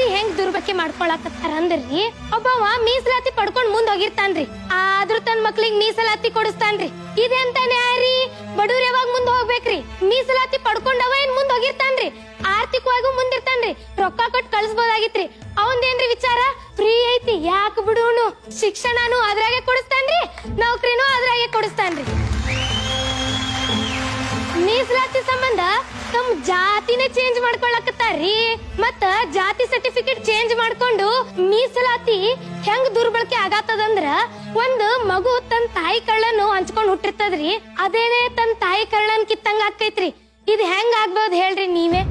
ಮೀಸಲಾತಿಲಿ ಹೆಂಗ್ ದುರ್ಬಳಕೆ ಮಾಡ್ಕೊಳಕತ್ತಾರ ಅಂದ್ರಿ, ಒಬ್ಬವ ಮೀಸಲಾತಿ ಪಡ್ಕೊಂಡ್ ಮುಂದ್ ಹೋಗಿರ್ತಾನ್ರಿ, ಆದ್ರೂ ತನ್ ಮಕ್ಳಿಗೆ ಮೀಸಲಾತಿ ಕೊಡಿಸ್ತಾನ್ರಿ. ಇದೆಂತ ನ್ಯಾಯ ರೀ? ಬಡವ್ರ ಯಾವಾಗ ಮುಂದ್ ಹೋಗ್ಬೇಕ್ರಿ? ಮೀಸಲಾತಿ ಪಡ್ಕೊಂಡವ ಏನ್ ಮುಂದ್ ಹೋಗಿರ್ತಾನ್ರಿ, ಆರ್ಥಿಕವಾಗೂ ಮುಂದಿರ್ತಾನ್ರಿ, ರೊಕ್ಕ ಕೊಟ್ಟು ಕಳ್ಸ್ಬೋದಾಗಿತ್ರಿ. ಅವಂದೇನ್ರಿ ವಿಚಾರ? ಫ್ರೀ ಐತಿ ಯಾಕೆ ಬಿಡುನು, ಶಿಕ್ಷಣನು ಅದ್ರಾಗೆ ಕೊಡಿಸ್ತಾನ್ರಿ, ನೌಕರಿನೂ ಅದ್ರಾಗೆ ಕೊಡಿಸ್ತಾನ್ರಿ. ಮೀಸಲಾತಿ ಸಂಬಂಧ ತಮ್ಮ ಜಾತಿನೇ ಚೇಂಜ್ ಮಾಡ್ಕೊಳಕತ್ತಾರ್ರಿ. ಮತ್ತ ಜಾತಿ ಸರ್ಟಿಫಿಕೇಟ್ ಚೇಂಜ್ ಮಾಡ್ಕೊಂಡು ಮೀಸಲಾತಿ ಹೆಂಗ್ ದುರ್ಬಳಕೆ ಆಗತ್ತದಂದ್ರ, ಒಂದ್ ಮಗು ತನ್ ತಾಯಿ ಕಳ್ಳನ್ನು ಹಂಚ್ಕೊಂಡ್ ಹುಟ್ಟಿರ್ತದ್ರಿ, ಅದೇನೆ ತನ್ ತಾಯಿ ಕಳ್ಳನ್ ಕಿತ್ತಂಗ ಆಗ್ತೈತ್ರಿ. ಇದ್ ಹೆಂಗ್ ಆಗ್ಬೋದು ಹೇಳ್ರಿ ನೀವೇ?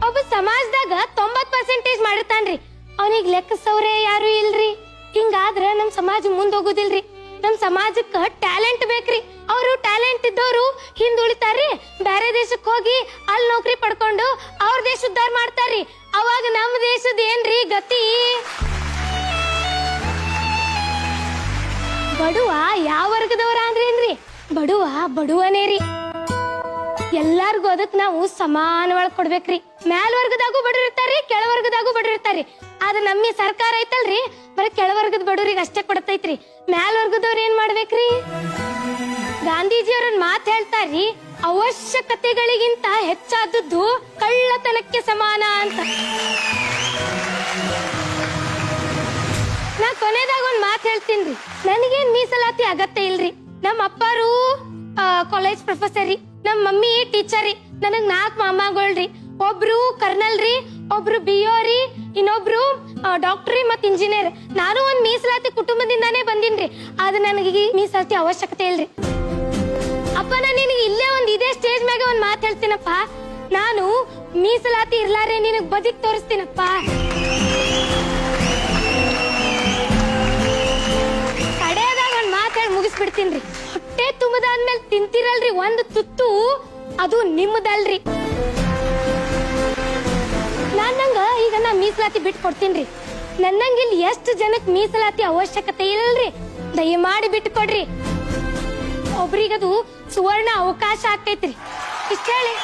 ಒಬ್ಬ ಸಮಾಜದಾಗ 90% ಮಾಡಿರ್ತಾನ್ರಿ, ಅವನಿಗ್ ಲೆಕ್ಕಸವ್ರೆ ಯಾರು ಇಲ್ರಿ. ಹಿಂಗಾದ್ರ ನಮ್ ಸಮಾಜ ಮುಂದ್ ಹೋಗುದಿಲ್ರಿ. ನಮ್ ಸಮಾಜಕ್ಕ ಟ್ಯಾಲೆಂಟ್ ಬೇಕ್ರಿ. ಅವರು ಟ್ಯಾಲೆಂಟ್ ಇದ್ದವರು ಹಿಂದುಳಿತಾರ್ರಿ, ಬೇರೆ ದೇಶಕ್ ಹೋಗಿ ಅಲ್ಲಿ ನೌಕರಿ ಪಡ್ಕೊಂಡು ಅವ್ರ ದೇಶ ಉದ್ಧಾರ ಮಾಡ್ತಾರ್ರಿ. ಅವಾಗ ನಮ್ ದೇಶದ ಏನ್ರಿ ಗತಿ? ಬಡವ ಯಾವ ವರ್ಗದವ್ರ ಅಂದ್ರೇನ್ರಿ? ಬಡವ ಬಡವನೇ ರೀ. ಎಲ್ಲಾರ್ಗು ಅದಕ್ ನಾವು ಸಮಾನ ಒಳಗ್ ಕೊಡ್ಬೇಕ್ರಿ. ಮೇಲ್ ವರ್ಗದಾಗೂ ಬಡವ್ರು ಇರ್ತಾರ್ರಿ, ಕೆಳವರ್ಗದಾಗೂ ಬಡವ್ರು ಇರ್ತಾರ್ರಿ. ಆದ್ರ ನಮ್ಮ ಸರ್ಕಾರ ಐತಲ್ರಿ, ಬರೀ ಕೆಳವರ್ಗದ ಬಡವ್ರಿಗೆ ಅಷ್ಟೇ ಕೊಡತೈತ್ರಿ. ಮೇಲ್ ವರ್ಗದವ್ರ ಏನ್ ಮಾಡ್ಬೇಕ್ರಿ? ಗಾಂಧೀಜಿ ಅವ್ರನ್ ಮಾತ್ ಹೇಳ್ತಾರ್ರಿ, ಅವಶ್ಯಕತೆಗಳಿಗಿಂತ ಹೆಚ್ಚಾದದ್ದು ಕಳ್ಳತನಕ್ಕೆ ಸಮಾನ ಅಂತ. ನಾ ಕೊನೆದಾಗ ಒಂದ್ ಮಾತ್ ಹೇಳ್ತೀನ್ರಿ, ನನಗೇನ್ ಮೀಸಲಾತಿ ಅಗತ್ಯ ಇಲ್ರಿ. ನಮ್ಮ ಅಪ್ಪಾರು ಕಾಲೇಜ್ ಪ್ರೊಫೆಸರ್ ರೀ, ನಮ್ ಮಮ್ಮಿ ಟೀಚರ್ ರೀ, ನನಗ್ 4 ಮಾಮಾಗಳ್ರಿ. ಒಬ್ರು ಕರ್ನಲ್ ರೀ, ಒಬ್ರು BO ರೀ, ಇನ್ನೊಬ್ರು ಡಾಕ್ಟರ್ ರೀ, ಮತ್ ಇಂಜಿನಿಯರ್. ನಾನು ಒಂದ್ ಮೀಸಲಾತಿ ಕುಟುಂಬದಿಂದಾನೇ ಬಂದಿನ್ರಿ, ಆದ್ರೆ ನನಗೆ ಮೀಸಲಾತಿ ಅವಶ್ಯಕತೆ ಇಲ್ರಿ. ಅಪ್ಪ ನಾನು ನಿನಗೆ ಇಲ್ಲೇ ಒಂದ್ ಇದೇ ಸ್ಟೇಜ್ ಮ್ಯಾಗ ಒಂದ್ ಮಾತು ಹೇಳ್ತೀನಪ್ಪ, ನಾನು ಮೀಸಲಾತಿ ಇರ್ಲಾರೆ ನಿನಗ್ ಬದುಕ್ ತೋರಿಸ್ತೀನಪ್ಪ. ಕಡೆಯದಾಗ ಒಂದ್ ಮಾತು ಹೇಳಿ ಮುಗಿಸ್ಬಿಡ್ತೀನ್ರಿ. ಹೊಟ್ಟೆ ತುಂಬದಾದ್ಮೇಲೆ ತಿಂತಿರಲ್ರಿ ಒಂದು ತುತ್ತು, ಅದು ನಿಮ್ಮದಲ್ರಿ. ನನ್ನಂಗ ಈಗ ನಾ ಮೀಸಲಾತಿ ಬಿಟ್ಟು ಕೊಡ್ತೀನ್ರಿ. ನನ್ನಂಗ ಇಲ್ಲಿ ಎಷ್ಟು ಜನಕ್ ಮೀಸಲಾತಿ ಅವಶ್ಯಕತೆ ಇಲ್ಲಲ್ರಿ, ದಯಮಾಡಿ ಬಿಟ್ಟು ಕೊಡ್ರಿ. ಒಬ್ರಿಗದು ಸುವರ್ಣ ಅವಕಾಶ ಆಗ್ತೈತ್ರಿ. ಇಷ್ಟ ಹೇಳಿ.